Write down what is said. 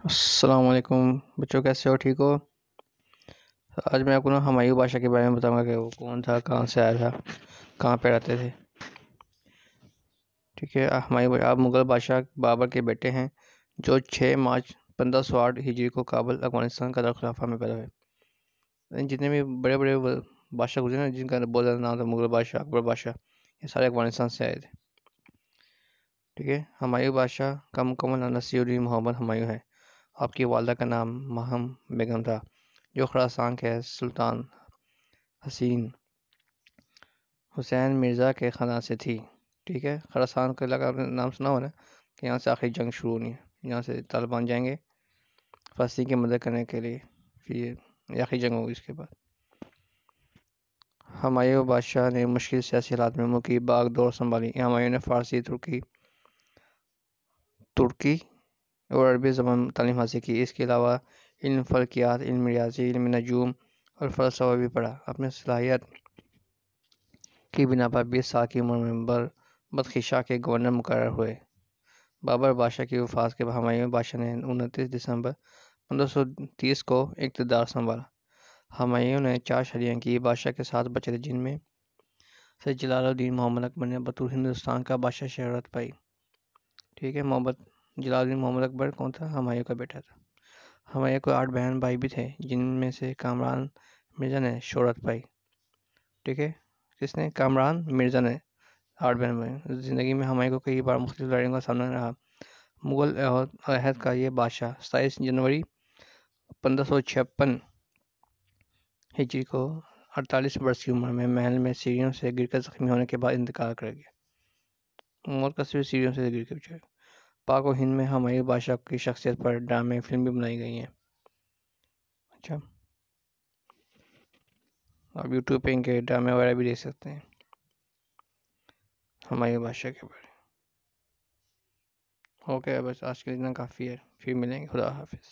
السلام علیکم بچوں، کیسے ہو؟ ٹھیک ہو؟ آج میں آپ کو ہمایوں بادشاہ کے بارے میں بتاؤں گا کہ وہ کون تھا، کہاں سے آیا تھا، کہاں پہ رہتے تھے۔ ٹھیک ہے، ہمایوں آپ مغل بادشاہ بابر کے بیٹے ہیں جو 6 مارچ 1508 ہجری کو کابل، افغانستان کا دارالخلافہ میں پیدا ہوئے۔ جتنے بھی بڑے بڑے بادشاہ گزرے نا، جن کا بہت زیادہ نام تھا، مغل بادشاہ، اکبر بادشاہ، یہ سارے افغانستان سے آئے تھے۔ ٹھیک ہے، ہمایوں بادشاہ کا مکمل نام نصیر الدین محمد ہمایوں ہے۔ آپ کی والدہ کا نام ماہم بیگم تھا، جو خراسان کے سلطان حسین حسین مرزا کے خاندان سے تھی۔ ٹھیک ہے، خراسان کا علاقہ آپ نے نام سنا ہو نا، کہ یہاں سے آخری جنگ شروع ہونی ہے، یہاں سے طالبان جائیں گے فلسطین کی مدد کرنے کے لیے، پھر یہ آخری جنگ ہوگی۔ اس کے بعد ہمایوں بادشاہ نے مشکل سیاسی حالات میں ملک کی باغ دور سنبھالی۔ ہمایوں نے فارسی، ترکی اور عربی زبان تعلیم حاصل کی۔ اس کے علاوہ علم فلکیات، علم ریاضی، علم نجوم اور فلسفہ بھی پڑھا۔ اپنے صلاحیت کی بنا پر 20 سال کی عمر میں بدخشاں کے گورنر مقرر ہوئے۔ بابر بادشاہ کی وفات کے بعد ہمایوں بادشاہ نے 29 دسمبر 1530 کو اقتدار سنبھالا۔ ہمایوں نے 4 شادیاں کی، بادشاہ کے 7 بچے تھے، جن میں سے جلال الدین محمد اکبر نے بطور ہندوستان کا بادشاہ شہرت پائی۔ ٹھیک ہے، جلال الدین محمد اکبر کون تھا؟ ہمایوں کا بیٹا تھا۔ ہمایوں کو 8 بہن بھائی بھی تھے، جن میں سے کامران مرزا نے شہرت پائی۔ ٹھیک ہے، کس نے؟ کامران مرزا نے 8 بہن بھائی۔ زندگی میں ہمایوں کو کئی بار مختلف لڑائیوں کا سامنا رہا۔ مغل عہد کا یہ بادشاہ 27 جنوری 1556 ہجری کو 48 برس کی عمر میں محل میں سیڑھیوں سے گر کر زخمی ہونے کے بعد انتقال کر گیا۔ موت کا صرف سیڑھیوں سے گر کے بچا۔ پاک و ہند میں ہمایوں بادشاہ کی شخصیت پر ڈرامے، فلم بھی بنائی گئی ہیں۔ اچھا، آپ یوٹیوب پہ ان کے ڈرامے وغیرہ بھی دیکھ سکتے ہیں ہمایوں بادشاہ کے بارے۔ اوکے، بس آج کے لیے اتنا کافی ہے، پھر ملیں گے، خدا حافظ۔